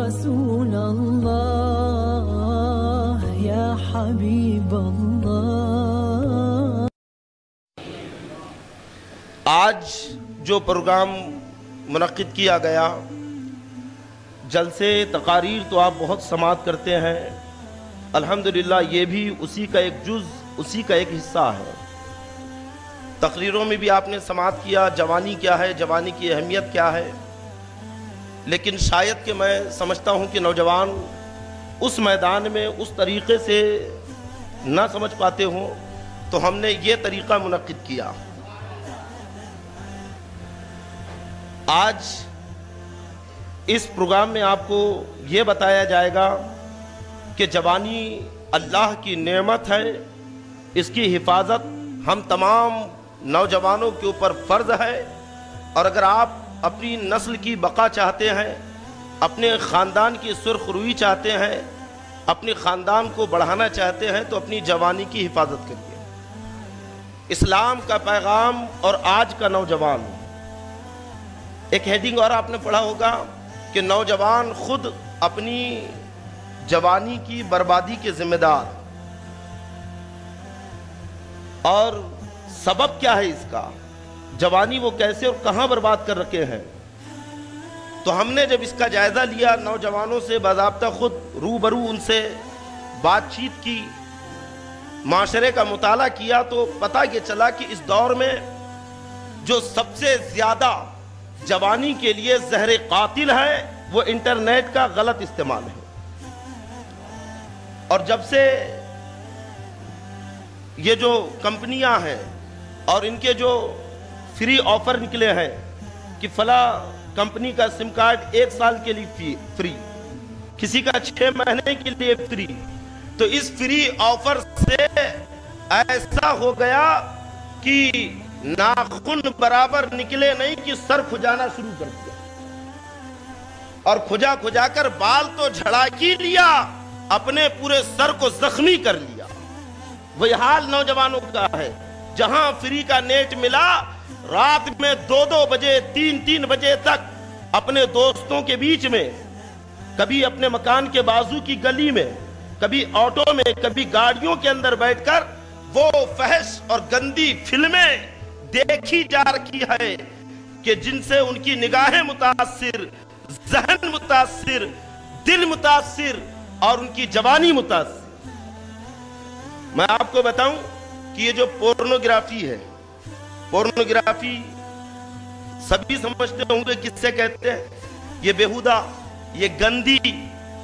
رسول اللہ یا حبیب اللہ۔ آج جو پروگرام منعقد کیا گیا، جلسے تقاریر تو آپ بہت سماعت کرتے ہیں، الحمدللہ یہ بھی اسی کا ایک جز، اسی کا ایک حصہ ہے۔ تقریروں میں بھی آپ نے سماعت کیا جوانی کیا ہے، جوانی کی اہمیت کیا ہے، لیکن شاید کہ میں سمجھتا ہوں کہ نوجوان اس میدان میں اس طریقے سے نہ سمجھ پاتے ہوں، تو ہم نے یہ طریقہ منعقد کیا۔ آج اس پروگرام میں آپ کو یہ بتایا جائے گا کہ جوانی اللہ کی نعمت ہے، اس کی حفاظت ہم تمام نوجوانوں کے اوپر فرض ہے، اور اگر آپ اپنی نسل کی بقا چاہتے ہیں، اپنے خاندان کی سرخ روئی چاہتے ہیں، اپنے خاندان کو بڑھانا چاہتے ہیں، تو اپنی جوانی کی حفاظت کریے۔ اسلام کا پیغام اور آج کا نوجوان، ایک ہیڈنگ اور آپ نے پڑھا ہوگا کہ نوجوان خود اپنی جوانی کی بربادی کے ذمہ دار، اور سبب کیا ہے اس کا، جوانی وہ کیسے اور کہاں برباد کر رکھے ہیں۔ تو ہم نے جب اس کا جائزہ لیا، نوجوانوں سے باضابطہ خود روبرو ان سے بات چیت کی، معاشرے کا مطالعہ کیا، تو پتہ یہ چلا کہ اس دور میں جو سب سے زیادہ جوانی کے لیے زہر قاتل ہے وہ انٹرنیٹ کا غلط استعمال ہے۔ اور جب سے یہ جو کمپنیاں ہیں اور ان کے جو فری آفر نکلے ہیں کہ فلاں کمپنی کا سم کارڈ 1 سال کے لیے فری، کسی کا 6 مہینے کے لیے فری، تو اس فری آفر سے ایسا ہو گیا کہ ناخن برابر نکلے نہیں کہ سر کھجانا شروع کر دیا، اور کھجا کھجا کر بال تو جھڑا کی لیا، اپنے پورے سر کو زخمی کر لیا۔ وہی حال نوجوانوں کا ہے، جہاں فری کا نیٹ ملا، رات میں 2-2 بجے 3-3 بجے تک اپنے دوستوں کے بیچ میں، کبھی اپنے مکان کے بازو کی گلی میں، کبھی آٹو میں، کبھی گاڑیوں کے اندر بیٹھ کر وہ فحش اور گندی فلمیں دیکھی جا رکھی ہے کہ جن سے ان کی نگاہیں متاثر، ذہن متاثر، دل متاثر اور ان کی جوانی متاثر۔ میں آپ کو بتاؤں کہ یہ جو پورنوگرافی ہے، پورنوگرافی سبھی سمجھتے ہوں گے کس سے کہتے ہیں، یہ بیہودہ، یہ گندی،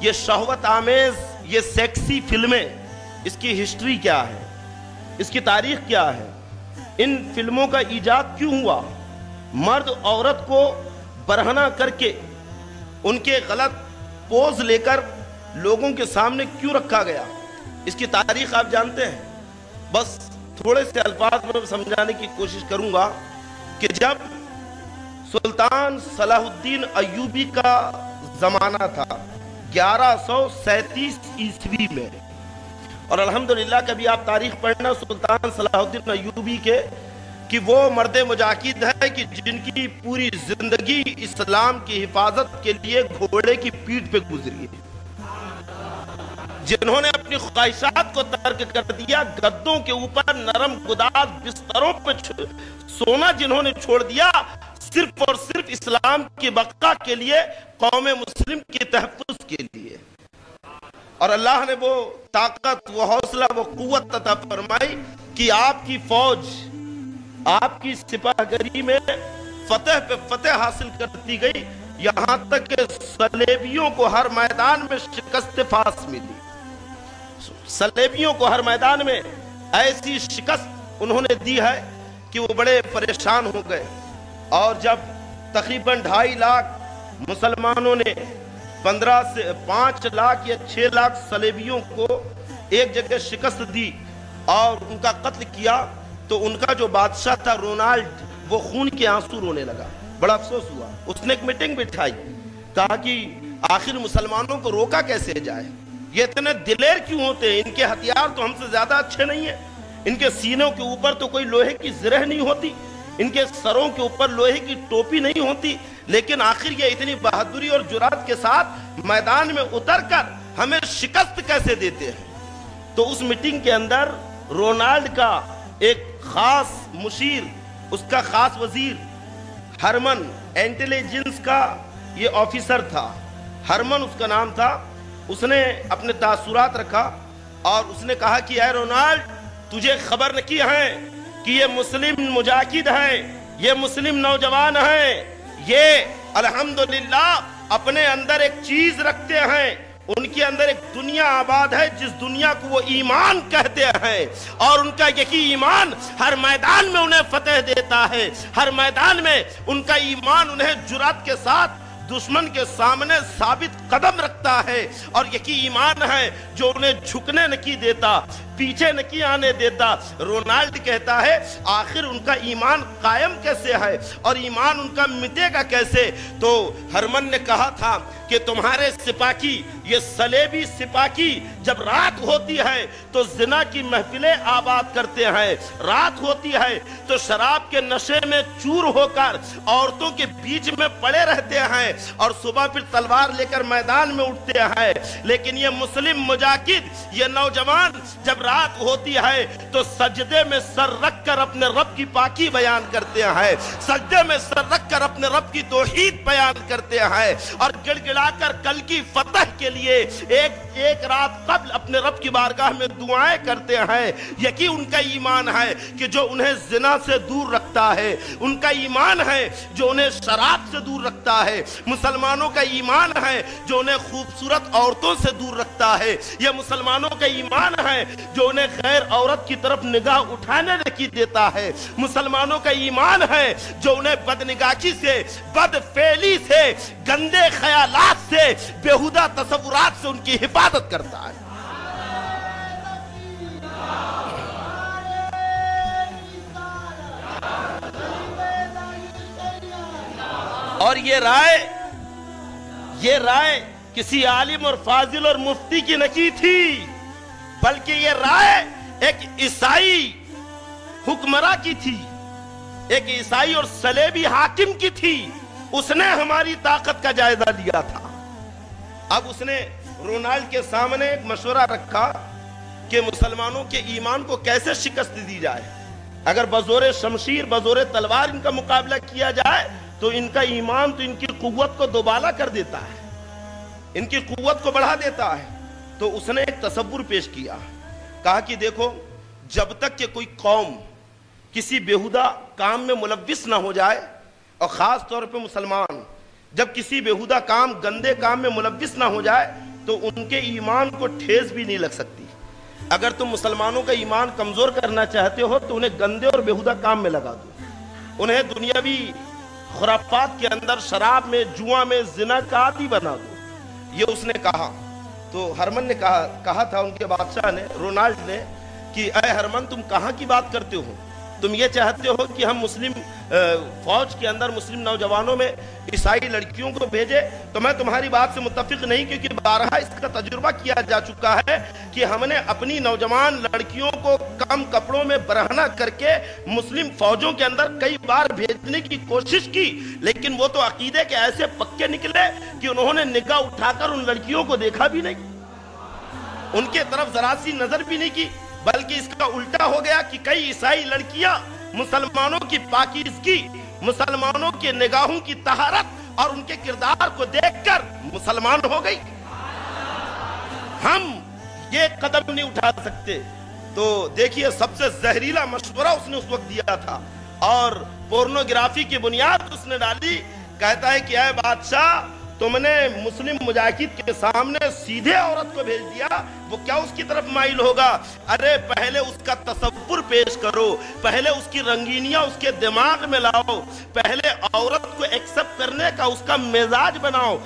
یہ شہوت آمیز، یہ سیکسی فلمیں، اس کی ہسٹری کیا ہے، اس کی تاریخ کیا ہے، ان فلموں کا ایجاد کیوں ہوا، مرد عورت کو برہنہ کر کے ان کے غلط پوز لے کر لوگوں کے سامنے کیوں رکھا گیا، اس کی تاریخ آپ جانتے ہیں۔ بس تھوڑے سے الفاظ میں سمجھانے کی کوشش کروں گا کہ جب سلطان صلاح الدین ایوبی کا زمانہ تھا 1137 عیسوی میں، اور الحمدللہ کبھی آپ تاریخ پڑھنا سلطان صلاح الدین ایوبی کے، کہ وہ مرد مجاہد ہے کہ جن کی پوری زندگی اسلام کی حفاظت کے لیے گھوڑے کی پیٹھ پہ گزری ہے، جنہوں نے اپنی خواہشات کو ترک کر دیا، گدوں کے اوپر نرم گداز بستروں پہ سونا جنہوں نے چھوڑ دیا، صرف اور صرف اسلام کی بقا کے لیے، قوم مسلم کی تحفظ کے لیے۔ اور اللہ نے وہ طاقت، وہ حوصلہ، وہ قوت عطا فرمائی کہ آپ کی فوج، آپ کی سپاہ گری میں فتح پہ فتح حاصل کرتی گئی، یہاں تک کہ صلیبیوں کو ہر میدان میں شکست فاس ملی۔ صلیبیوں کو ہر میدان میں ایسی شکست انہوں نے دی ہے کہ وہ بڑے پریشان ہو گئے، اور جب تقریباً 2.5 لاکھ مسلمانوں نے 5 لاکھ یا 6 لاکھ صلیبیوں کو ایک جگہ شکست دی اور ان کا قتل کیا، تو ان کا جو بادشاہ تھا رونالڈ، وہ خون کے آنسو رونے لگا، بڑا افسوس ہوا۔ اس نے ایک میٹنگ بٹھائی، کہا کہ آخر مسلمانوں کو روکا کیسے جائے، یہ اتنے دلیر کیوں ہوتے ہیں، ان کے ہتھیار تو ہم سے زیادہ اچھے نہیں ہیں، ان کے سینوں کے اوپر تو کوئی لوہے کی زرہ نہیں ہوتی، ان کے سروں کے اوپر لوہے کی ٹوپی نہیں ہوتی، لیکن آخر یہ اتنی بہادری اور جرات کے ساتھ میدان میں اتر کر ہمیں شکست کیسے دیتے ہیں؟ تو اس میٹنگ کے اندر رونالڈ کا ایک خاص مشیر، اس کا خاص وزیر ہرمن، انٹیلیجنس کا یہ آفیسر تھا، ہرمن اس کا نام تھا، اس نے اپنے تاثرات رکھا اور اس نے کہا کہ اے رونالڈ، تجھے خبر نہیں ہے کہ یہ مسلم مجاہد ہیں، یہ مسلم نوجوان ہیں، یہ الحمدللہ اپنے اندر ایک چیز رکھتے ہیں، ان کے اندر ایک دنیا آباد ہے جس دنیا کو وہ ایمان کہتے ہیں، اور ان کا یہی ایمان ہر میدان میں انہیں فتح دیتا ہے، ہر میدان میں ان کا ایمان انہیں جرات کے ساتھ دشمن کے سامنے ثابت قدم رکھتا ہے، اور یہی ایمان ہے جو انہیں جھکنے نہیں دیتا، پیچھے نہیں آنے دیتا۔ رونالڈ کہتا ہے آخر ان کا ایمان قائم کیسے ہے اور ایمان ان کا مٹے گا کیسے؟ تو ہرمن نے کہا تھا کہ تمہارے سپاہی، یہ صلیبی سپاہی جب رات ہوتی ہے تو زنا کی محفلیں آباد کرتے ہیں، رات ہوتی ہے تو شراب کے نشے میں چور ہو کر عورتوں کے بیچ میں پڑے رہتے ہیں، اور صبح پھر تلوار لے کر میدان میں اٹھتے ہیں، لیکن یہ مسلم مجاہد، یہ نوجوان جب رات ہوتی ہے تو سجدے میں سر رکھ کر اپنے رب کی پاکی بیان کرتے ہیں، سجدے میں سر رکھ کر اپنے رب کی توحید بیان کرتے ہیں، اور گڑ گڑا کر کل کی فتح کے لیے ایک رات قبل اپنے رب کی بارگاہ میں دعائیں کرتے ہیں۔ یقین ان کا ایمان ہے کہ جو انہیں زنا سے دور رکھتا ہے، ان کا ایمان ہے جو انہیں شراب سے دور رکھتا ہے، مسلمانوں کا ایمان ہے جو انہیں خوبصورت عورتوں سے دور رکھتا ہے، یہ مسلمانوں کا ایمان ہے جو انہیں غیر عورت کی طرف نگاہ اٹھانے نہیں دیتا ہے، مسلمانوں کا ایمان ہے جو انہیں بدنگاہی سے، بد فعلی سے، گندے خیالات سے، بیہودہ تصورات سے ان کی حفاظت کرتا ہے۔ اور یہ رائے کسی عالم اور فاضل اور مفتی کی نہیں تھی، بلکہ یہ رائے ایک عیسائی حکمراں کی تھی، ایک عیسائی اور صلیبی حاکم کی تھی۔ اس نے ہماری طاقت کا جائزہ لیا تھا۔ اب اس نے رونالڈ کے سامنے ایک مشورہ رکھا کہ مسلمانوں کے ایمان کو کیسے شکست دی جائے۔ اگر بزور شمشیر، بزور تلوار ان کا مقابلہ کیا جائے تو ان کا ایمان تو ان کی قوت کو دوبالا کر دیتا ہے، ان کی قوت کو بڑھا دیتا ہے۔ تو اس نے ایک تصور پیش کیا، کہا کہ دیکھو، جب تک کہ کوئی قوم کسی بیہودہ کام میں ملوث نہ ہو جائے، اور خاص طور پہ مسلمان جب کسی بیہودہ کام، گندے کام میں ملوث نہ ہو جائے تو ان کے ایمان کو ٹھیس بھی نہیں لگ سکتی۔ اگر تم مسلمانوں کا ایمان کمزور کرنا چاہتے ہو تو انہیں گندے اور بیہودہ کام میں لگا دو، انہیں دنیاوی خرافات کے اندر، شراب میں، جوا میں، زنا کا عادی بنا دو۔ یہ اس نے کہا۔ تو ہرمن نے کہا تھا ان کے بادشاہ نے، رونالڈ نے، کہ اے ہرمن، تم کہاں کی بات کرتے ہو؟ تم یہ چاہتے ہو کہ ہم مسلم فوج کے اندر مسلم نوجوانوں میں عیسائی لڑکیوں کو بھیجے؟ تو میں تمہاری بات سے متفق نہیں، کیونکہ بارہا اس کا تجربہ کیا جا چکا ہے کہ ہم نے اپنی نوجوان لڑکیوں کو کم کپڑوں میں برہنہ کر کے مسلم فوجوں کے اندر کئی بار بھیجنے کی کوشش کی، لیکن وہ تو عقیدے کے ایسے پکے نکلے کہ انہوں نے نگاہ اٹھا کر ان لڑکیوں کو دیکھا بھی نہیں، ان کے طرف ذرا سی نظر بھی نہیں کی، بلکہ اس کا الٹا ہو گیا کہ کئی عیسائی لڑکیاں مسلمانوں کی پاکیزگی، مسلمانوں کے نگاہوں کی طہارت اور ان کے کردار کو دیکھ کر مسلمان ہو گئی۔ ہم یہ قدم نہیں اٹھا سکتے۔ تو دیکھیے، سب سے زہریلا مشورہ اس نے اس وقت دیا تھا، اور پورنوگرافی کی بنیاد اس نے ڈالی۔ کہتا ہے کہ اے بادشاہ، تم نے مسلم مجاہد کے سامنے سیدھے عورت کو بھیج دیا، وہ کیا اس کی طرف مائل ہوگا؟ ارے پہلے اس کا تصور پیش کرو، پہلے اس کی رنگینیاں اس کے دماغ میں لاؤ، پہلے عورت کو ایکسپٹ کرنے کا اس کا مزاج بناؤ۔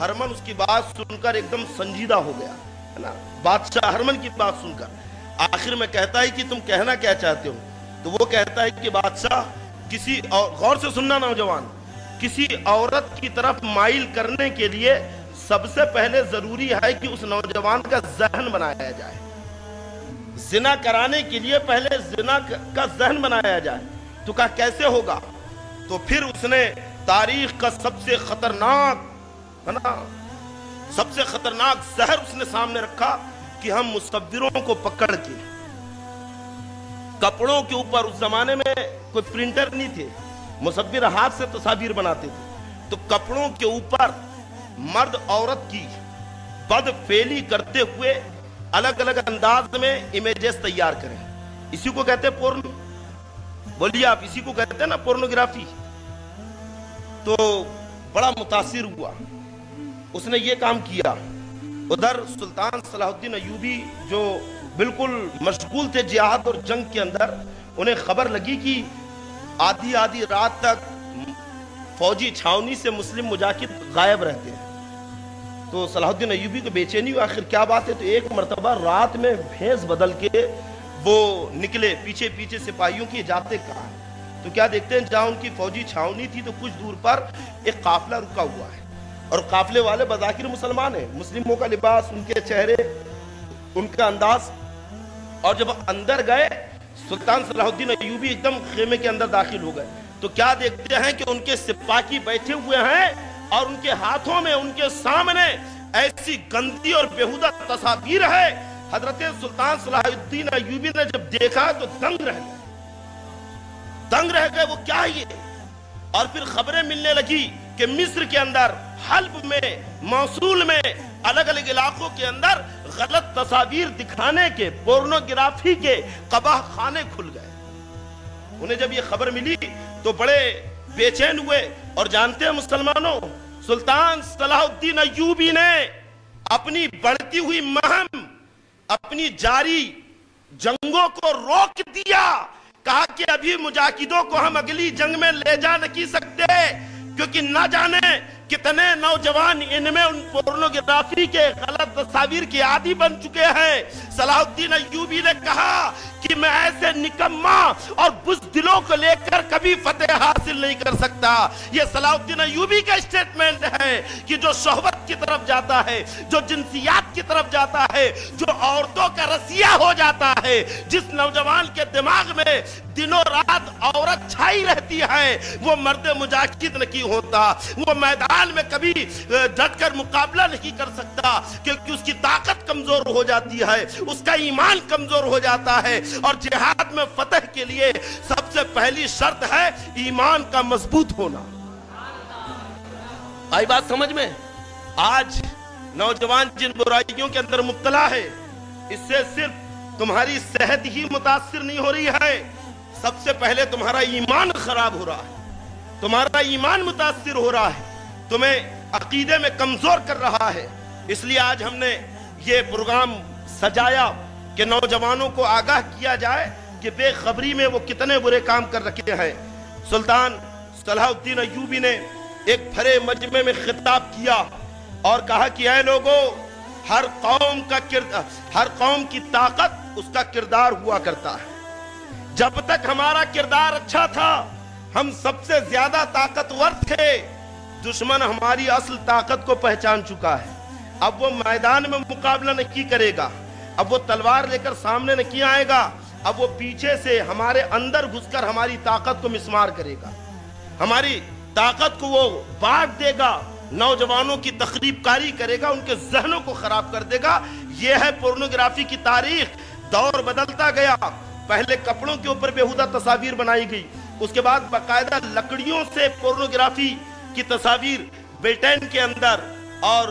ہرمن اس کی بات سن کر ایک دم سنجیدہ ہو گیا، ہے نا؟ بادشاہ ہرمن کی بات سن کر آخر میں کہتا ہے کہ تم کہنا کیا چاہتے ہو؟ تو وہ کہتا ہے کہ بادشاہ، کسی غور سے سننا نوجوان، کسی عورت کی طرف مائل کرنے کے لیے سب سے پہلے ضروری ہے کہ اس نوجوان کا ذہن بنایا جائے۔ زنا کرانے کے لیے پہلے زنا کا ذہن بنایا جائے۔ تو کہا کیسے ہوگا؟ تو پھر اس نے تاریخ کا سب سے خطرناک ہے نا، سب سے خطرناک زہر اس نے سامنے رکھا کہ ہم مصوروں کو پکڑ کے کپڑوں کے اوپر، اس زمانے میں کوئی پرنٹر نہیں تھے، مصور ہاتھ سے تصاویر بناتے تھے، تو کپڑوں کے اوپر مرد عورت کی بد فعلی کرتے ہوئے الگ الگ انداز میں امیجز تیار کریں. اسی کو کہتے ہیں پورن. بولیے آپ، اسی کو کہتے ہیں نا پورنوگرافی. تو بڑا متاثر ہوا، اس نے یہ کام کیا. ادھر سلطان صلاح الدین ایوبی جو بالکل مشغول تھے جہاد اور جنگ کے اندر، انہیں خبر لگی کہ آدھی آدھی رات تک فوجی چھاونی سے مسلم مجاہد غائب رہتے ہیں. تو صلاح الدین ایوبی کو بے چینی ہوئی، آخر کیا بات ہے؟ تو ایک مرتبہ رات میں بھیس بدل کے وہ نکلے پیچھے پیچھے سپاہیوں کی، جاتے کہاں؟ تو کیا دیکھتے ہیں جہاں ان کی فوجی چھاونی تھی تو کچھ دور پر ایک قافلہ رکا ہوا ہے، اور قافلے والے بظاہر مسلمان ہیں، مسلموں کا لباس، ان کے چہرے، ان کا انداز. اور جب اندر گئے سلطان صلاح الدین ایوبی ایک دم خیمے کے اندر داخل ہو گئے تو کیا دیکھتے ہیں کہ ان کے سپاہی بیٹھے ہوئے ہیں اور ان کے ہاتھوں میں، ان کے سامنے ایسی گندی اور بیہودہ تصاویر ہے. حضرت سلطان صلاح الدین ایوبی نے جب دیکھا تو دنگ رہ گئے وہ کیا ہے یہ؟ اور پھر خبریں ملنے لگی کہ مصر کے اندر، حلب میں، موصول میں، الگ الگ علاقوں کے اندر غلط تصاویر دکھانے کے، پورنوگرافی کے قباہ خانے کھل گئے. انہیں جب یہ خبر ملی تو بڑے بے چین ہوئے. اور جانتے ہیں مسلمانوں، سلطان صلاح الدین ایوبی نے اپنی بڑھتی ہوئی مہم، اپنی جاری جنگوں کو روک دیا. کہا کہ ابھی مجاہدوں کو ہم اگلی جنگ میں لے جا نہیں سکتے، کیونکہ نہ جانے کتنے نوجوان ان میں ان پورنوگرافی کے غلط تصاویر کے عادی بن چکے ہیں. صلاح الدین ایوبی نے کہا کہ میں ایسے نکما اور بزدلوں کو لے کر کبھی فتح حاصل نہیں کر سکتا. یہ صلاح الدین ایوبی کا اسٹیٹمنٹ ہے کہ جو شہوت کی طرف جاتا ہے، جو جنسیات کی طرف جاتا ہے، جو عورتوں کا رسیہ ہو جاتا ہے، جس نوجوان کے دماغ میں دنوں رات عورت چھائی رہتی ہے، وہ مرد مجاہد نہیں ہوتا. وہ میدان میں کبھی ڈٹ کر مقابلہ نہیں کر سکتا، کیونکہ اس کی طاقت کمزور ہو جاتی ہے، اس کا ایمان کمزور ہو جاتا ہے. اور جہاد میں فتح کے لیے سب سے پہلی شرط ہے ایمان کا مضبوط ہونا. آئی بات سمجھ میں؟ آج نوجوان جن برائیوں کے اندر مبتلا ہے، اس سے صرف تمہاری صحت ہی متاثر نہیں ہو رہی ہے، سب سے پہلے تمہارا ایمان خراب ہو رہا ہے، تمہارا ایمان متاثر ہو رہا ہے، تمہیں عقیدے میں کمزور کر رہا ہے. اس لیے آج ہم نے یہ پروگرام سجایا کہ نوجوانوں کو آگاہ کیا جائے کہ بے خبری میں وہ کتنے برے کام کر رکھے ہیں. سلطان صلاح الدین ایوبی نے ایک بھرے مجمع میں خطاب کیا اور کہا کہ اے لوگوں، ہر قوم کی طاقت اس کا کردار ہوا کرتا ہے. جب تک ہمارا کردار اچھا تھا ہم سب سے زیادہ طاقتور تھے. دشمن ہماری اصل طاقت کو پہچان چکا ہے. اب وہ میدان میں مقابلہ نہیں کرے گا، اب وہ تلوار لے کر سامنے نہیں آئے گا، اب وہ پیچھے سے ہمارے اندر گھس کر ہماری طاقت کو مسمار کرے گا، ہماری طاقت کو وہ بانٹ دے گا، نوجوانوں کی تخریب کاری کرے گا، ان کے ذہنوں کو خراب کر دے گا. یہ ہے پورنوگرافی کی تاریخ. دور بدلتا گیا. پہلے کپڑوں کے اوپر بیہودہ تصاویر بنائی گئی، اس کے بعد باقاعدہ لکڑیوں سے پورنوگرافی کی تصاویر برطانیہ کے اندر اور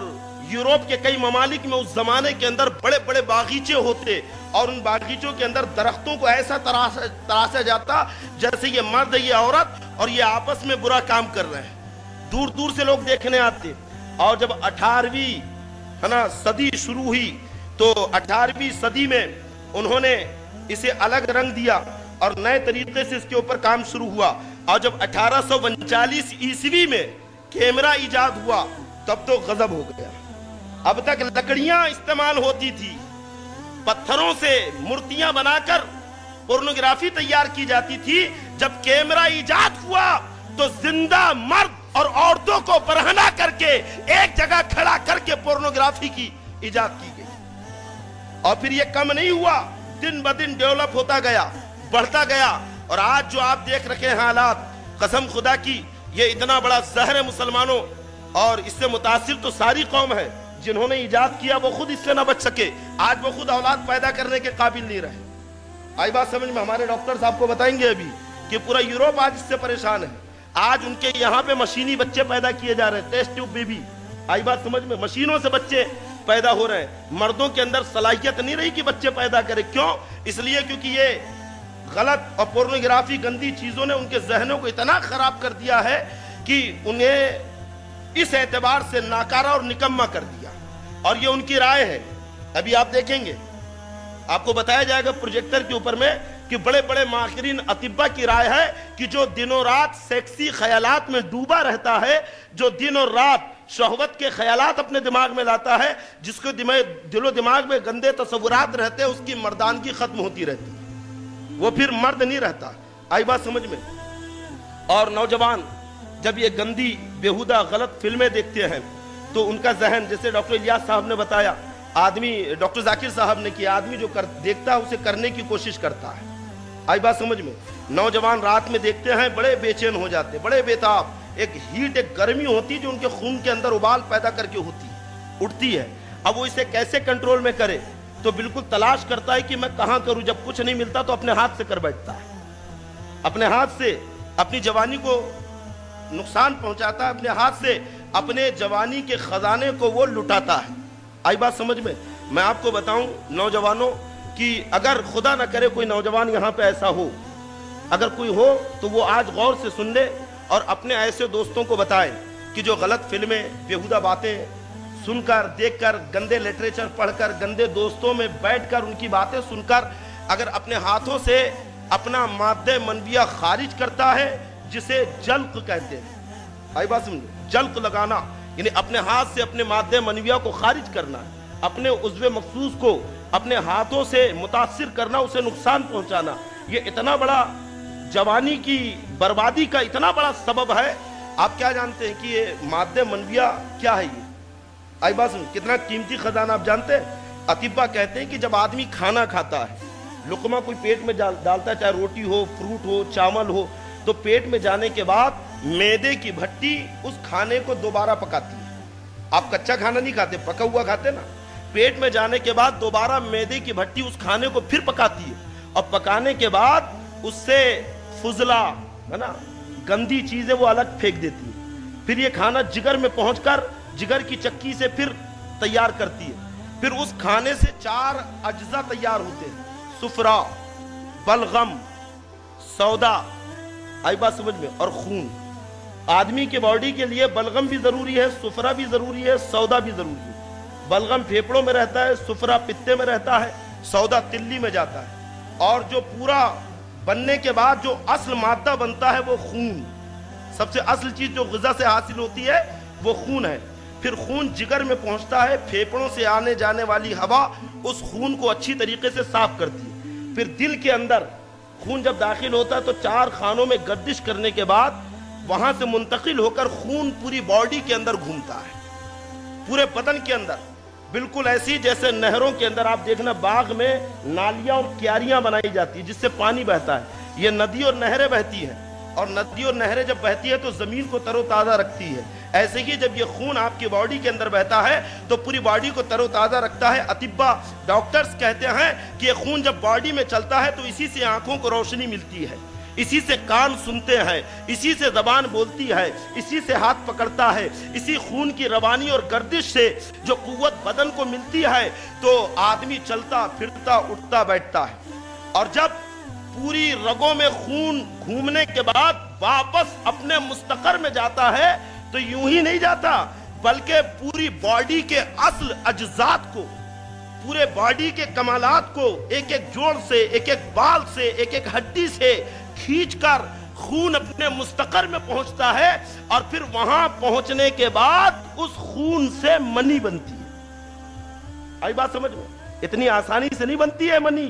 یورپ کے کئی ممالک میں اس زمانے کے اندر بڑے بڑے باغیچے ہوتے، اور ان باغیچوں کے اندر درختوں کو ایسا تراشا جاتا جیسے یہ مرد، یہ عورت اور یہ آپس میں برا کام کر رہے ہیں. دور دور سے لوگ دیکھنے آتے. اور جب 18ویں صدی شروع ہوئی تو 18ویں صدی میں انہوں نے اسے الگ رنگ دیا اور نئے طریقے سے اس کے اوپر کام شروع ہوا. اور جب 1839 عیسوی میں کیمرہ ایجاد ہوا تب تو غضب ہو گیا. اب تک لکڑیاں استعمال ہوتی تھی، پتھروں سے مورتیاں بنا کر پورنوگرافی تیار کی جاتی تھی. جب کیمرہ ایجاد ہوا تو زندہ مرد اور عورتوں کو برہنہ کر کے ایک جگہ کھڑا کر کے پورنوگرافی کی ایجاد کی گئی. اور پھر یہ کم نہیں ہوا، دن بدن ڈیولپ ہوتا گیا، بڑھتا گیا. اور آج جو آپ دیکھ رکھے ہیں حالات، قسم خدا کی یہ اتنا بڑا زہر ہے مسلمانوں، اور اس سے متاثر تو ساری قوم ہے۔ جنہوں نے ایجاد کیا وہ خود اس سے نہ بچ سکے، آج وہ خود اولاد پیدا کرنے کے قابل نہیں رہے۔ آئی بات سمجھ میں؟ ہمارے ڈاکٹرز آپ کو بتائیں گے ابھی کہ پورا یوروپ آج اس سے پریشان ہے۔ آج ان کے یہاں پہ مشینی بچے پیدا کیے جا رہے ہیں، ٹیسٹ ٹیوب بیبی۔ آئی بات سمجھ میں؟ مشینوں سے بچے پیدا ہو رہے ہیں۔ مردوں کے اندر صلاحیت نہیں رہی کہ بچے پیدا کرے۔ کیوں؟ اس لیے کیونکہ یہ غلط اور پورنوگرافی گندی چیزوں نے ان کے ذہنوں کو اتنا خراب کر دیا ہے کہ انہیں اس اعتبار سے ناکارہ اور نکمہ کر دیا، اور یہ ان کی رائے ہے۔ ابھی آپ دیکھیں گے، آپ کو بتایا جائے گا پروجیکٹر کے اوپر میں کہ بڑے بڑے ماہرین اطباء کی رائے ہے کہ جو دن و رات سیکسی خیالات میں ڈوبا رہتا ہے، جو دن اور رات شہوت کے خیالات اپنے دماغ میں لاتا ہے، جس کو دل و دماغ میں گندے تصورات رہتے ہیں، اس کی مردانگی ختم ہوتی رہتی ہے، وہ پھر مرد نہیں رہتا۔ آئی بات سمجھ میں؟ اور نوجوان جب یہ گندی بیہودہ غلط فلمیں دیکھتے ہیں تو ان کا ذہن، جیسے ڈاکٹر الیاس صاحب نے بتایا، آدمی ڈاکٹر ذاکر صاحب نے کہ آدمی جو دیکھتا ہے اسے کرنے کی کوشش کرتا ہے۔ آئی بات سمجھ میں؟ نوجوان رات میں دیکھتے ہیں بڑے بے چین ہو جاتے، بڑے بےتاب، ایک ہیٹ، ایک گرمی ہوتی جو ان کے خون کے اندر ابال پیدا کر کے اٹھتی ہے۔ اب وہ اسے کیسے کنٹرول میں کرے تو بالکل تلاش کرتا ہے کہ میں کہاں کروں۔ جب کچھ نہیں ملتا تو اپنے ہاتھ سے کر بیٹھتا ہے، اپنے ہاتھ سے اپنی جوانی کو نقصان پہنچاتا ہے، اپنے ہاتھ سے اپنے جوانی کے خزانے کو وہ لٹاتا ہے۔ آئی بات سمجھ میں؟ میں آپ کو بتاؤں نوجوانوں کہ اگر خدا نہ کرے کوئی نوجوان یہاں پہ ایسا ہو، اگر کوئی ہو تو وہ آج غور سے سن لے اور اپنے ایسے دوستوں کو بتائے کہ جو غلط فلمیں، بیہودہ باتیں سن کر، دیکھ کر، گندے لٹریچر پڑھ کر، گندے دوستوں میں بیٹھ کر، ان کی باتیں سن کر اگر اپنے ہاتھوں سے اپنا مادہ منویہ خارج کرتا ہے، جسے جلق کہتے ہیں۔ آئی بات سمجھو؟ جلق لگانا یعنی اپنے ہاتھ سے اپنے مادہ منویہ کو خارج کرنا، اپنے عضو مخصوص کو اپنے ہاتھوں سے متاثر کرنا، اسے نقصان پہنچانا، یہ اتنا بڑا جوانی کی بربادی کا اتنا بڑا سبب ہے۔ آپ کیا جانتے ہیں کہ یہ مادہ منویہ کیا ہے؟ یہ آئی بات سمجھو کتنا قیمتی خزانہ آپ جانتے ہیں؟ اطباء کہتے ہیں کہ جب آدمی کھانا کھاتا ہے، لقمہ کوئی پیٹ میں ڈالتا ہے، چاہے روٹی ہو، فروٹ ہو، چاول ہو، تو پیٹ میں جانے کے بعد میدے کی بھٹی اس کھانے کو دوبارہ پکاتی ہے۔ آپ کچا کھانا نہیں کھاتے، پکا ہوا کھاتے نا۔ پیٹ میں جانے کے بعد دوبارہ میدے کی بھٹی اس کھانے کو پھر پکاتی ہے، اور پکانے کے بعد اس سے فضلہ ہے نا، گندی چیزیں وہ الگ پھینک دیتی ہے۔ پھر یہ کھانا جگر میں پہنچ کر جگر کی چکی سے پھر تیار کرتی ہے۔ پھر اس کھانے سے 4 اجزاء تیار ہوتے ہیں: صفرا، بلغم، سودا، آئی بات سمجھ میں، اور خون۔ آدمی کے باڈی کے لیے بلغم بھی ضروری ہے، صفرا بھی ضروری ہے، سودا بھی ضروری ہے۔ بلغم پھیپڑوں میں رہتا ہے، صفرا پتے میں رہتا ہے، سودا تلی میں جاتا ہے، اور جو پورا بننے کے بعد جو اصل مادہ بنتا ہے وہ خون۔ سب سے اصل چیز جو غذا سے حاصل ہوتی ہے وہ خون ہے۔ پھر خون جگر میں پہنچتا ہے، پھیپڑوں سے آنے جانے والی ہوا اس خون کو اچھی طریقے سے صاف کرتی ہے۔ پھر دل کے اندر خون جب داخل ہوتا ہے تو 4 خانوں میں گردش کرنے کے بعد وہاں سے منتقل ہو کر خون پوری باڈی کے اندر گھومتا ہے، پورے بدن کے اندر، بالکل ایسی جیسے نہروں کے اندر آپ دیکھنا باغ میں نالیاں اور کیاریاں بنائی جاتی ہیں جس سے پانی بہتا ہے۔ یہ ندی اور نہریں بہتی ہیں، اور ندی اور نہریں جب بہتی ہے تو زمین کو تر و تازہ رکھتی ہے۔ ایسے ہی جب یہ خون آپ کی باڈی کے اندر بہتا ہے تو پوری باڈی کو تر و تازہ رکھتا ہے۔ اطباء، ڈاکٹرز کہتے ہیں کہ یہ خون جب باڈی میں چلتا ہے تو اسی سے آنکھوں کو روشنی ملتی ہے، اسی سے کان سنتے ہیں، اسی سے زبان بولتی ہے، اسی سے ہاتھ پکڑتا ہے۔ اسی خون کی روانی اور گردش سے جو قوت بدن کو ملتی ہے تو آدمی چلتا پھرتا اٹھتا بیٹھتا ہے۔ اور جب پوری رگوں میں خون گھومنے کے بعد واپس اپنے مستقر میں جاتا ہے تو یوں ہی نہیں جاتا، بلکہ پوری باڈی کے اصل اجزات کو، پورے باڈی کے کمالات کو ایک ایک جوڑ سے، ایک ایک بال سے، ایک ایک ہڈی سے کھینچ کر خون اپنے مستقر میں پہنچتا ہے، اور پھر وہاں پہنچنے کے بعد اس خون سے منی بنتی ہے۔ آئی بات سمجھ میں؟ اتنی آسانی سے نہیں بنتی ہے منی۔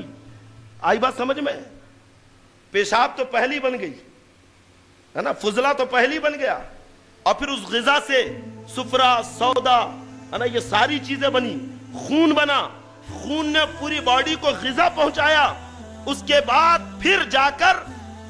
آئی بات سمجھ میں؟ پیشاب تو پہلی بن گئی ہے نا، فضلہ تو پہلی بن گیا، اور پھر اس غذا سے صفرا، سودا ہے نا، یہ ساری چیزیں بنی، خون بنا، خون نے پوری باڈی کو غذا پہنچایا، اس کے بعد پھر جا کر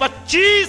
25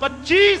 25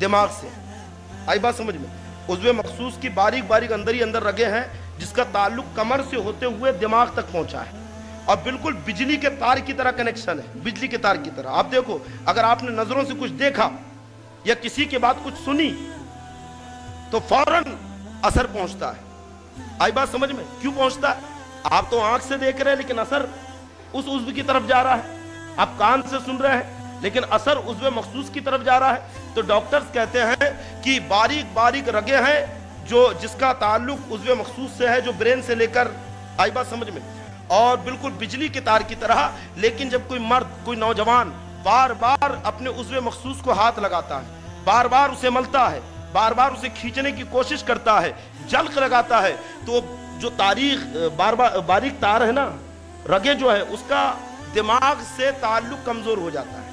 دماغ سے. آئی بات سمجھ میں؟ عضو مخصوص کی باریک باریک اندر ہی اندر رگیں ہیں جس کا تعلق کمر سے ہوتے ہوئے دماغ تک پہنچا ہے اور بالکل بجلی کے تار کی طرح کنیکشن ہے, بجلی کے تار کی طرح. آپ دیکھو, اگر آپ نے نظروں سے کچھ دیکھا یا کسی کے بات کچھ سنی تو فوراً اثر پہنچتا ہے. آئی بات سمجھ میں؟ کیوں پہنچتا ہے؟ آپ تو آنکھ سے دیکھ رہے ہیں لیکن اثر اس عضو کی طرف جا رہا ہے. آپ کان سے سن رہے ہیں لیکن اثر عضو مخصوص کی طرف جا رہا ہے. تو ڈاکٹرز کہتے ہیں کہ باریک باریک رگیں ہیں جس کا تعلق عضو مخصوص سے ہے, جو برین سے لے کر, آئی بات سمجھ میں, اور بالکل بجلی کے تار کی طرح. لیکن جب کوئی مرد, کوئی نوجوان بار بار اپنے عضو مخصوص کو ہاتھ لگاتا ہے, بار بار اسے ملتا ہے, بار بار اسے کھینچنے کی کوشش کرتا ہے, جلق لگاتا ہے, تو جو باریک تار ہے نا, رگیں جو ہے, اس کا دماغ سے تعلق کمزور ہو جاتا ہے.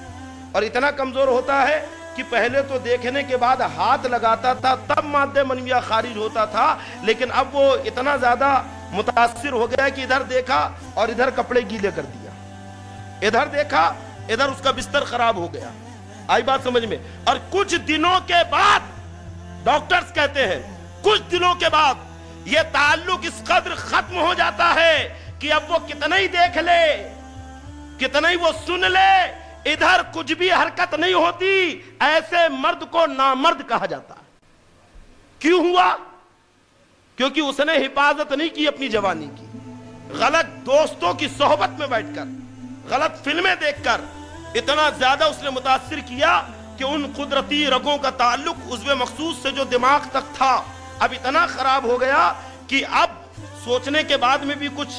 اور اتنا کمزور ہوتا ہے کہ پہلے تو دیکھنے کے بعد ہاتھ لگاتا تھا تب مادہ منویہ خارج ہوتا تھا, لیکن اب وہ اتنا زیادہ متاثر ہو گیا کہ ادھر دیکھا اور ادھر کپڑے گیلے کر دیا, ادھر دیکھا ادھر اس کا بستر خراب ہو گیا. آئی بات سمجھ میں؟ اور کچھ دنوں کے بعد ڈاکٹرز کہتے ہیں کچھ دنوں کے بعد یہ تعلق اس قدر ختم ہو جاتا ہے کہ اب وہ کتنا ہی دیکھ لے, کتنا ہی وہ سن لے, ادھر کچھ بھی حرکت نہیں ہوتی. ایسے مرد کو نامرد کہا جاتا ہے. کیوں ہوا؟ کیونکہ اس نے حفاظت نہیں کی اپنی جوانی کی. غلط دوستوں کی صحبت میں بیٹھ کر, غلط فلمیں دیکھ کر اتنا زیادہ اس نے متاثر کیا کہ ان قدرتی رگوں کا تعلق عضو مخصوص سے جو دماغ تک تھا اب اتنا خراب ہو گیا کہ اب سوچنے کے بعد میں بھی کچھ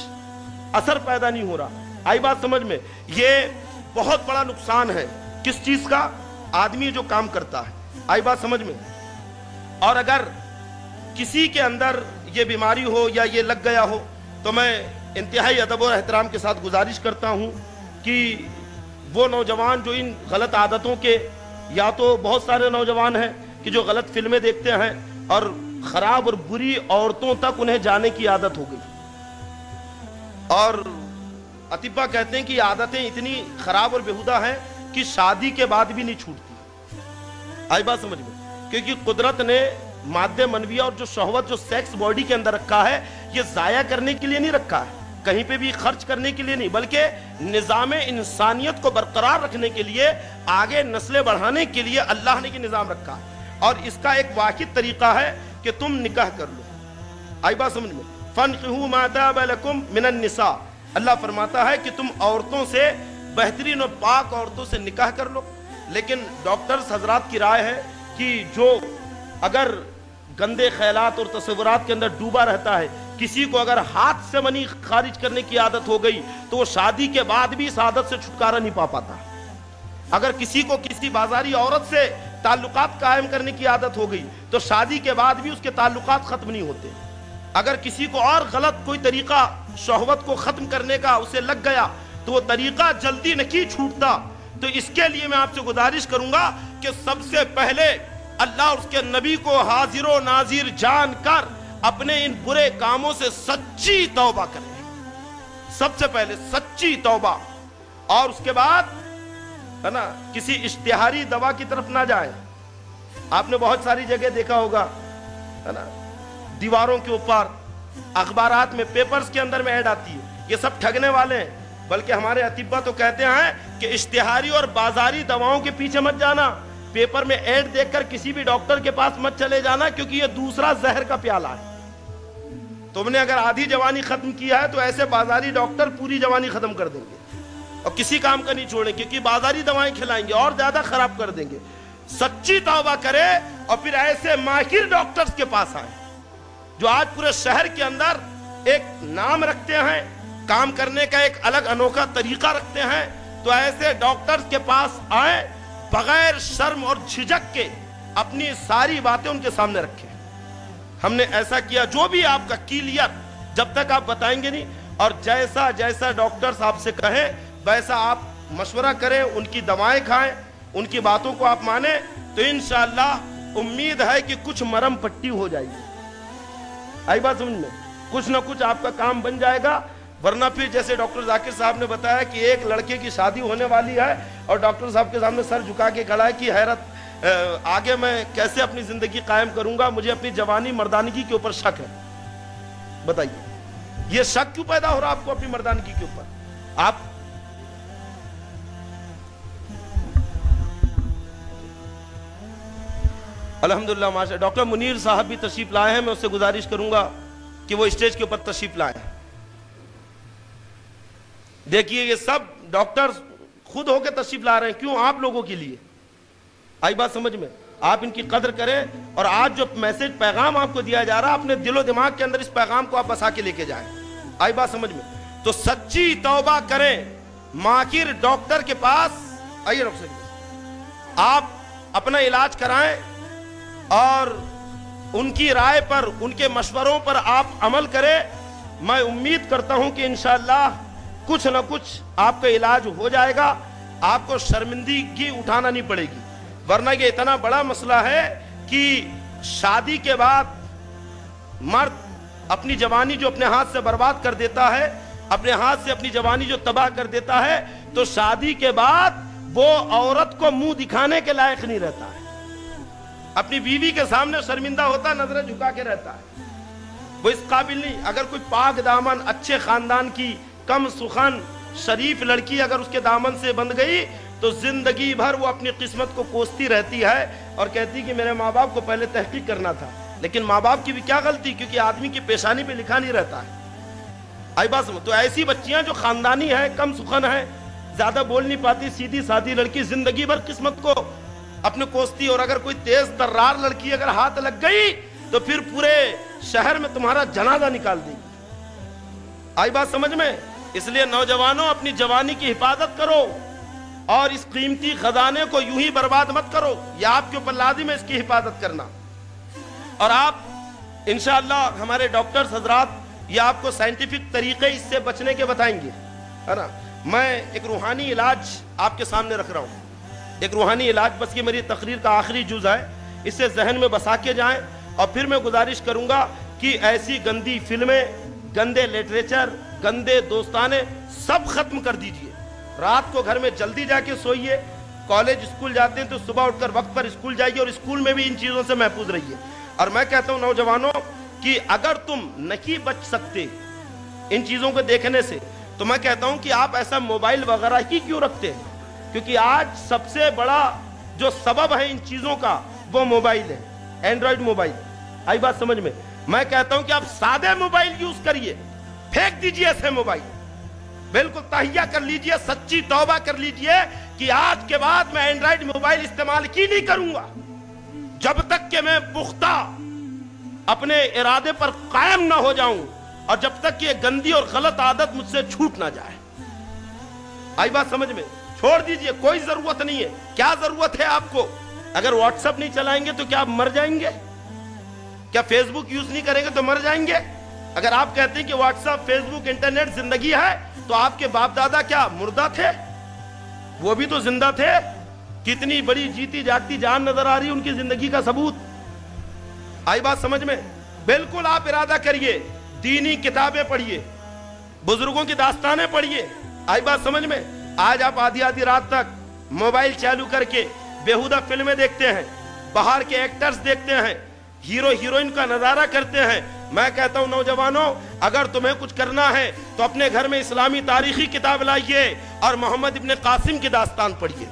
اثر پیدا نہیں ہو رہا. آئی بات سمجھ میں؟ یہ بہت بڑا نقصان ہے کس چیز کا؟ آدمی جو کام کرتا ہے. آئی بات سمجھ میں؟ اور اگر کسی کے اندر یہ بیماری ہو یا یہ لگ گیا ہو تو میں انتہائی ادب اور احترام کے ساتھ گزارش کرتا ہوں کہ وہ نوجوان جو ان غلط عادتوں کے, یا تو بہت سارے نوجوان ہیں کہ جو غلط فلمیں دیکھتے ہیں اور خراب اور بری عورتوں تک انہیں جانے کی عادت ہو گئی, اور اطباء کہتے ہیں کہ یہ عادتیں اتنی خراب اور بیہودہ ہیں کہ شادی کے بعد بھی نہیں چھوٹتی. آئی بات سمجھ میں؟ کیونکہ قدرت نے مادہ منویہ اور جو شہوت جو سیکس باڈی کے اندر رکھا ہے یہ ضائع کرنے کے لیے نہیں رکھا ہے, کہیں پہ بھی خرچ کرنے کے لیے نہیں, بلکہ نظام انسانیت کو برقرار رکھنے کے لیے, آگے نسلیں بڑھانے کے لیے اللہ نے یہ نظام رکھا ہے. اور اس کا ایک واحد طریقہ ہے کہ تم نکاح کر لو. آئی بات سمجھ میں؟ فَانْكِحُوا مَا طَابَ لَكُم مِّنَ النِّسَاءِ, اللہ فرماتا ہے کہ تم عورتوں سے, بہترین اور پاک عورتوں سے نکاح کر لو. لیکن ڈاکٹرز حضرات کی رائے ہے کہ جو اگر گندے خیالات اور تصورات کے اندر ڈوبا رہتا ہے, کسی کو اگر ہاتھ سے منی خارج کرنے کی عادت ہو گئی تو وہ شادی کے بعد بھی اس عادت سے چھٹکارا نہیں پا پاتا. اگر کسی کو کسی بازاری عورت سے تعلقات قائم کرنے کی عادت ہو گئی تو شادی کے بعد بھی اس کے تعلقات ختم نہیں ہوتے. اگر کسی کو اور غلط کوئی طریقہ شہوت کو ختم کرنے کا اسے لگ گیا تو وہ طریقہ جلدی نہیں چھوٹتا. تو اس کے لیے میں آپ سے گزارش کروں گا کہ سب سے پہلے اللہ اور اس کے نبی کو حاضر و ناظر جان کر اپنے ان برے کاموں سے سچی توبہ کریں. سب سے پہلے سچی توبہ, اور اس کے بعد ہے نا کسی اشتہاری دوا کی طرف نہ جائیں. آپ نے بہت ساری جگہ دیکھا ہوگا ہے نا, دیواروں کے اوپر, اخبارات میں, پیپرز کے اندر میں ایڈ آتی ہے. یہ سب ٹھگنے والے ہیں. بلکہ ہمارے اطباء تو کہتے ہیں کہ اشتہاری اور بازاری دواؤں کے پیچھے مت جانا, پیپر میں ایڈ دیکھ کر کسی بھی ڈاکٹر کے پاس مت چلے جانا, کیونکہ یہ دوسرا زہر کا پیالہ ہے. تم نے اگر آدھی جوانی ختم کیا ہے تو ایسے بازاری ڈاکٹر پوری جوانی ختم کر دیں گے اور کسی کام کا نہیں چھوڑیں, کیونکہ بازاری دوائیں کھلائیں گے اور زیادہ خراب کر دیں گے. سچی توبہ کرے اور پھر ایسے ماہر ڈاکٹرز کے پاس آئیں جو آج پورے شہر کے اندر ایک نام رکھتے ہیں, کام کرنے کا ایک الگ انوکھا طریقہ رکھتے ہیں. تو ایسے ڈاکٹرز کے پاس آئیں, بغیر شرم اور جھجک کے اپنی ساری باتیں ان کے سامنے رکھیں. ہم نے ایسا کیا, جو بھی آپ کا کلیئر جب تک آپ بتائیں گے نہیں, اور جیسا جیسا ڈاکٹرز آپ سے کہیں ویسا آپ مشورہ کریں, ان کی دوائیں کھائیں, ان کی باتوں کو آپ مانیں, تو انشاءاللہ امید ہے کہ کچھ مرم پٹی ہو جائے گی. آئی بات سمجھ میں؟ کچھ نہ کچھ آپ کا کام بن جائے گا. ورنہ پھر جیسے ڈاکٹر ذاکر صاحب نے بتایا کہ ایک لڑکے کی شادی ہونے والی ہے اور ڈاکٹر صاحب کے سامنے سر جھکا کے کھڑا ہے کہ حیرت آگے میں کیسے اپنی زندگی قائم کروں گا، مجھے اپنی جوانی مردانگی کے اوپر شک ہے. بتائیے یہ شک کیوں پیدا ہو رہا آپ کو اپنی مردانگی کے اوپر؟ آپ الحمدللہ ماشاء ڈاکٹر منیر صاحب بھی تشریف لائے ہیں. میں اس سے گزارش کروں گا کہ وہ اسٹیج کے اوپر تشریف لائیں. دیکھیے یہ سب ڈاکٹر خود ہو کے تشریف لا رہے ہیں. کیوں؟ آپ لوگوں کے لیے. آئی بات سمجھ میں؟ آپ ان کی قدر کریں، اور آج جو میسج پیغام آپ کو دیا جا رہا ہے اپنے دل و دماغ کے اندر اس پیغام کو آپ بسا کے لے کے جائیں. آئی بات سمجھ میں؟ تو سچی توبہ کریں. ماہر ڈاکٹر کے پاس آئیے، ڈاکٹر صاحب آپ اپنا علاج کرائیں اور ان کی رائے پر، ان کے مشوروں پر آپ عمل کریں. میں امید کرتا ہوں کہ انشاءاللہ کچھ نہ کچھ آپ کا علاج ہو جائے گا. آپ کو شرمندگی اٹھانا نہیں پڑے گی، ورنہ یہ اتنا بڑا مسئلہ ہے کہ شادی کے بعد مرد اپنی جوانی جو اپنے ہاتھ سے برباد کر دیتا ہے، اپنے ہاتھ سے اپنی جوانی جو تباہ کر دیتا ہے، تو شادی کے بعد وہ عورت کو منہ دکھانے کے لائق نہیں رہتا ہے. اپنی بیوی کے سامنے شرمندہ ہوتا، نظریں جھکا کے رہتا ہے. وہ اس قابل نہیں. اگر کوئی پاک دامن اچھے خاندان کی کم سخن شریف لڑکی اگر اس کے دامن سے بندھ گئی تو زندگی بھر وہ اپنی قسمت کو کوستی رہتی ہے اور کہتی کہ میرے ماں باپ کو پہلے تحقیق کرنا تھا. لیکن ماں باپ کی بھی کیا غلطی، کیونکہ آدمی کی پیشانی پہ لکھا نہیں رہتا ہے. آئی بات سمجھ؟ تو ایسی بچیاں جو خاندانی ہیں، کم سخن ہیں، زیادہ بول نہیں پاتی، سیدھی سادھی لڑکی زندگی بھر قسمت کو اپنے کوستی، اور اگر کوئی تیز ترار لڑکی اگر ہاتھ لگ گئی تو پھر پورے شہر میں تمہارا جنازہ نکال دے گی. آئی بات سمجھ میں؟ اس لیے نوجوانوں اپنی جوانی کی حفاظت کرو اور اس قیمتی خزانے کو یوں ہی برباد مت کرو. یہ آپ کے اوپر لازم ہے اس کی حفاظت کرنا. اور آپ انشاءاللہ ہمارے ڈاکٹرز حضرات یہ آپ کو سائنٹیفک طریقے اس سے بچنے کے بتائیں گے، ہے نا. میں ایک روحانی علاج آپ کے سامنے رکھ رہا ہوں. ایک روحانی علاج، بس یہ میری تقریر کا آخری جز ہے، اسے ذہن میں بسا کے جائیں. اور پھر میں گزارش کروں گا کہ ایسی گندی فلمیں، گندے لٹریچر، گندے دوستانے سب ختم کر دیجئے. رات کو گھر میں جلدی جا کے سوئیے. کالج اسکول جاتے ہیں تو صبح اٹھ کر وقت پر اسکول جائیے، اور اسکول میں بھی ان چیزوں سے محفوظ رہیے. اور میں کہتا ہوں نوجوانوں کہ اگر تم نہیں بچ سکتے ان چیزوں کو دیکھنے سے، تو میں کہتا ہوں کہ آپ ایسا موبائل وغیرہ ہی کیوں رکھتے ہیں؟ کیونکہ آج سب سے بڑا جو سبب ہے ان چیزوں کا وہ موبائل ہے، اینڈرائیڈ موبائل. آئی بات سمجھ میں؟ میں کہتا ہوں کہ آپ سادے موبائل یوز کریے، پھینک دیجئے ایسے موبائل، بالکل تہیہ کر لیجئے، سچی توبہ کر لیجئے کہ آج کے بعد میں اینڈرائیڈ موبائل استعمال کی نہیں کروں گا جب تک کہ میں پختہ اپنے ارادے پر قائم نہ ہو جاؤں، اور جب تک کہ یہ گندی اور غلط عادت مجھ سے چھوٹ نہ جائے. آئی بات سمجھ میں؟ چھوڑ دیجئے، کوئی ضرورت نہیں ہے. کیا ضرورت ہے آپ کو؟ اگر واٹس ایپ نہیں چلائیں گے تو کیا آپ مر جائیں گے؟ کیا فیس بک یوز نہیں کریں گے تو مر جائیں گے؟ اگر آپ کہتے ہیں کہ واٹس ایپ، فیس بک، انٹرنیٹ زندگی ہے، تو آپ کے باپ دادا کیا مردہ تھے؟ وہ بھی تو زندہ تھے. کتنی بڑی جیتی جاگتی جان نظر آ رہی ان کی زندگی کا ثبوت. آئی بات سمجھ میں؟ بالکل آپ ارادہ کریے، دینی کتابیں پڑھیے، بزرگوں کی داستانیں پڑھیے. آئی بات سمجھ میں؟ آج آپ آدھی آدھی رات تک موبائل چالو کر کے بیہودہ فلمیں دیکھتے ہیں، باہر کے ایکٹرز دیکھتے ہیں، ہیرو ہیروئن کا نظارہ کرتے ہیں. میں کہتا ہوں نوجوانوں، اگر تمہیں کچھ کرنا ہے تو اپنے گھر میں اسلامی تاریخی کتاب لائیے اور محمد ابن قاسم کی داستان پڑھیے،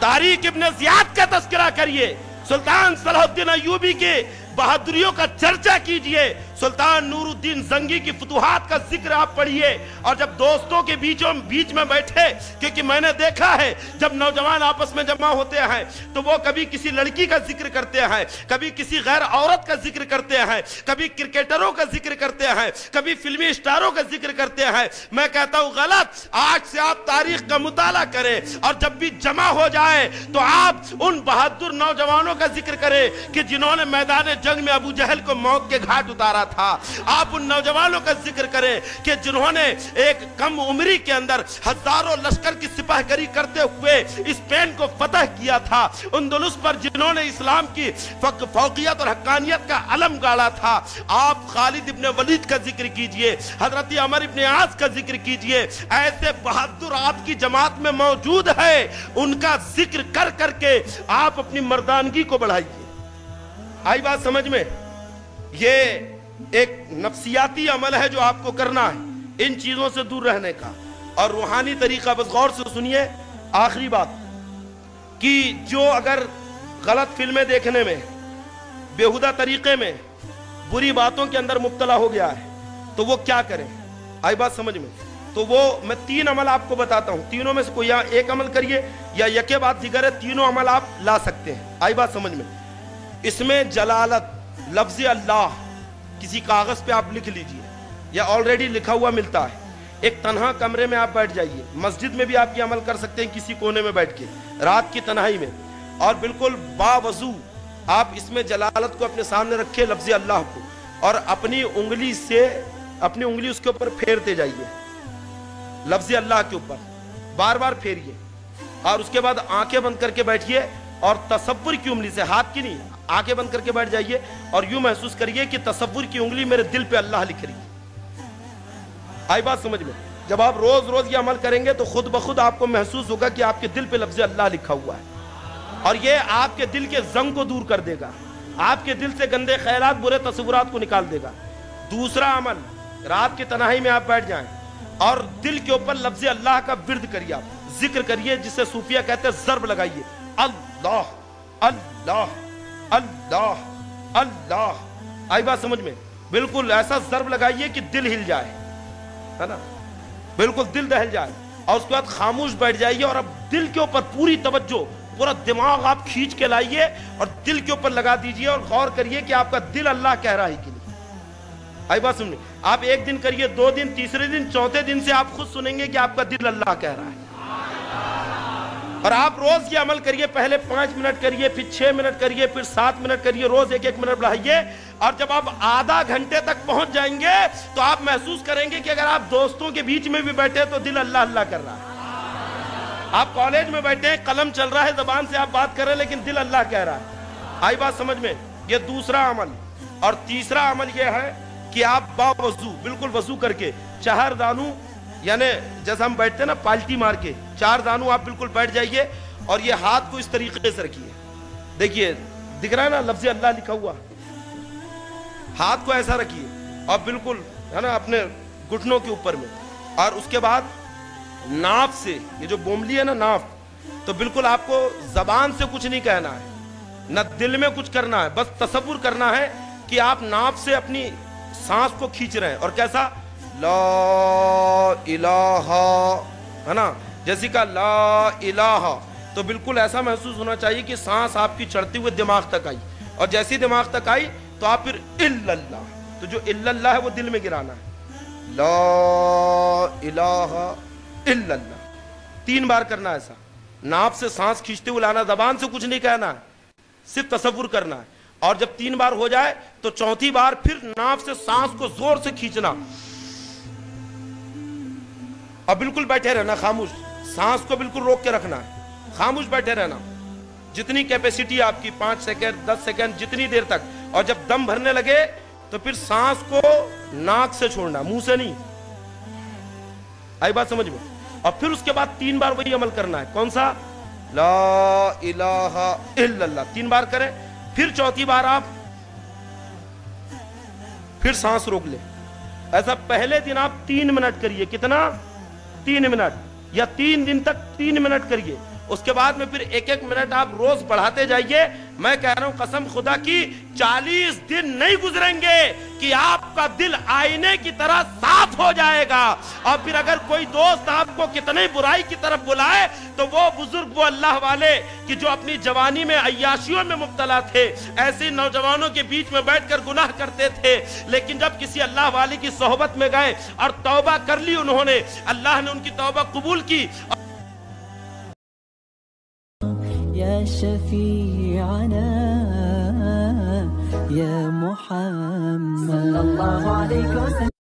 تاریخ ابن زیاد کا تذکرہ کریے، سلطان صلاح الدین ایوبی کے بہادریوں کا چرچا کیجئے، سلطان نور الدین زنگی کی فتوحات کا ذکر آپ پڑھیے. اور جب دوستوں کے بیچ میں بیٹھے، کیونکہ میں نے دیکھا ہے جب نوجوان آپس میں جمع ہوتے ہیں تو وہ کبھی کسی لڑکی کا ذکر کرتے ہیں، کبھی کسی غیر عورت کا ذکر کرتے ہیں، کبھی کرکٹروں کا ذکر کرتے ہیں، کبھی فلمی اسٹاروں کا ذکر کرتے ہیں. میں کہتا ہوں غلط. آج سے آپ تاریخ کا مطالعہ کریں، اور جب بھی جمع ہو جائے تو آپ ان بہادر نوجوانوں کا ذکر کریں کہ جنہوں نے میدان جنگ میں ابو جہل کو موت کے گھاٹ اتارا تھا. آپ ان نوجوانوں کا ذکر کریں کہ جنہوں نے ایک کم عمری کے اندر ہزاروں لشکر کی سپاہ گری کرتے ہوئے اسپین کو فتح کیا تھا, اندلس پر جنہوں نے اسلام کی فوقیت اور حقانیت کا علم گاڑا تھا. آپ خالد ابن ولید کا ذکر کیجئے, حضرت عمر ابن عاص کا ذکر کیجئے, ایسے بہادر آپ کی جماعت میں موجود ہے, ان کا ذکر کر کر کے آپ اپنی مردانگی کو بڑھائیے. آئی بات سمجھ میں؟ یہ ایک نفسیاتی عمل ہے جو آپ کو کرنا ہے, ان چیزوں سے دور رہنے کا. اور روحانی طریقہ بس غور سے سنیے. آخری بات کہ جو اگر غلط فلمیں دیکھنے میں, بیہودہ طریقے میں, بری باتوں کے اندر مبتلا ہو گیا ہے تو وہ کیا کریں؟ آئی بات سمجھ میں؟ تو وہ میں 3 عمل آپ کو بتاتا ہوں, تینوں میں سے کوئی یا ایک عمل کریے یا یکے بعد دیگر ہے, تینوں عمل آپ لا سکتے ہیں. آئی بات سمجھ میں؟ اس میں جلالت لفظ اللہ کسی کاغذ پہ آپ لکھ لیجئے یا آلریڈی لکھا ہوا ملتا ہے. ایک تنہا کمرے میں آپ بیٹھ جائیے, مسجد میں بھی آپ یہ عمل کر سکتے ہیں کسی کونے میں بیٹھ کے رات کی تنہائی میں, اور بالکل باوضو آپ اس میں جلالت کو اپنے سامنے رکھے, لفظ اللہ کو, اور اپنی انگلی اس کے اوپر پھیرتے جائیے, لفظ اللہ کے اوپر بار بار پھیریے, اور اس کے بعد آنکھیں بند کر کے بیٹھیے اور تصور کی انگلی سے, ہاتھ کی نہیں, آنکھیں بند کر کے بیٹھ جائیے اور یوں محسوس کریے کہ تصور کی انگلی میرے دل پہ اللہ لکھ رہی ہے. آئی بات سمجھ میں؟ جب آپ روز روز یہ عمل کریں گے تو خود بخود آپ کو محسوس ہوگا کہ آپ کے دل پہ لفظ اللہ لکھا ہوا ہے, اور یہ آپ کے دل کے زنگ کو دور کر دے گا, آپ کے دل سے گندے خیالات, برے تصورات کو نکال دے گا. دوسرا عمل, رات کی تنہائی میں آپ بیٹھ جائیں اور دل کے اوپر لفظ اللہ کا ورد کریے, آپ ذکر کریے جسے صوفیہ کہتے ہیں ضرب لگائیے, اللہ اللہ اللہ اللہ. آئی بات سمجھ میں؟ بالکل ایسا ضرب لگائیے کہ دل ہل جائے, ہے نا, بالکل دل دہل جائے, اور اس کے بعد خاموش بیٹھ جائیے اور اب دل کے اوپر پوری توجہ, پورا دماغ آپ کھینچ کے لائیے اور دل کے اوپر لگا دیجئے اور غور کریے کہ آپ کا دل اللہ کہہ رہا ہے کہ نہیں. آئی بات سمجھیں؟ آپ 1 دن کریے, 2 دن, تیسرے دن, چوتھے دن سے آپ خود سنیں گے کہ آپ کا دل اللہ کہہ رہا ہے. اور آپ روز یہ عمل کریے, پہلے 5 منٹ کریے, پھر 6 منٹ کریے, پھر 7 منٹ کریے, روز 1-1 منٹ بڑھائیے, اور جب آپ آدھا گھنٹے تک پہنچ جائیں گے تو آپ محسوس کریں گے کہ اگر آپ دوستوں کے بیچ میں بھی بیٹھے تو دل اللہ اللہ کر رہا ہے. آپ کالج میں بیٹھے ہیں, قلم چل رہا ہے, زبان سے آپ بات کر رہے ہیں, لیکن دل اللہ کہہ رہا ہے. آئی بات سمجھ میں؟ یہ دوسرا عمل. اور تیسرا عمل یہ ہے کہ آپ باوضو, بالکل وضو کر کے 4 دانوں, یعنی جیسا ہم بیٹھتے ہیں نا پالٹی مار کے, 4 دانوں آپ بالکل بیٹھ جائیے اور یہ ہاتھ کو اس طریقے سے رکھیے. دیکھیے دکھ رہا ہے نا لفظ اللہ لکھا ہوا, ہاتھ کو ایسا رکھیے اور بالکل, ہے نا, اپنے گھٹنوں کے اوپر میں, اور اس کے بعد ناف سے, یہ جو بوملی ہے نا ناف, تو بالکل آپ کو زبان سے کچھ نہیں کہنا ہے, نہ دل میں کچھ کرنا ہے, بس تصور کرنا ہے کہ آپ ناف سے اپنی سانس کو کھینچ رہے ہیں. اور کیسا؟ لا الہ, ہے نا, جیسی کا لا الہ, تو بالکل ایسا محسوس ہونا چاہیے کہ سانس آپ کی چڑھتی ہوئے دماغ تک آئی, اور جیسی دماغ تک آئی تو آپ پھر الا اللہ, تو جو الا اللہ ہے وہ دل میں گرانا ہے, لا الہ الا اللہ. 3 بار کرنا ہے ایسا, ناف سے سانس کھینچتے ہوئے لانا, زبان سے کچھ نہیں کہنا ہے, صرف تصور کرنا ہے. اور جب 3 بار ہو جائے تو چوتھی بار پھر ناف سے سانس کو زور سے کھینچنا اور بالکل بیٹھے رہنا خاموش, سانس کو بالکل روک کے رکھنا ہے, خاموش بیٹھے رہنا, جتنی کیپیسٹی آپ کی, 5 سیکنڈ 10 سیکنڈ, جتنی دیر تک. اور جب دم بھرنے لگے تو پھر سانس کو ناک سے چھوڑنا, منہ سے نہیں. آئی بات سمجھ میں؟ اور پھر اس کے بعد 3 بار وہی عمل کرنا ہے. کون سا؟ لا الہ الا اللہ. 3 بار کریں, پھر چوتھی بار آپ پھر سانس روک لیں. ایسا پہلے دن آپ 3 منٹ کریے. کتنا؟ 3 منٹ, یا 3 دن تک 3 منٹ کریے. اس کے بعد میں پھر 1-1 منٹ آپ روز بڑھاتے جائیے. میں کہہ رہا ہوں قسم خدا کی 40 دن نہیں گزریں گے کہ آپ کا دل آئینے کی طرح صاف ہو جائے گا. اور پھر اگر کوئی دوست آپ کو کتنے برائی کی طرف بلائے تو وہ بزرگ, وہ اللہ والے کہ جو اپنی جوانی میں عیاشیوں میں مبتلا تھے, ایسے نوجوانوں کے بیچ میں بیٹھ کر گناہ کرتے تھے, لیکن جب کسی اللہ والے کی صحبت میں گئے اور توبہ کر لی انہوں نے, اللہ نے ان کی توبہ قبول کی. يا شفيعنا يا محمد صلى الله عليه وسلم.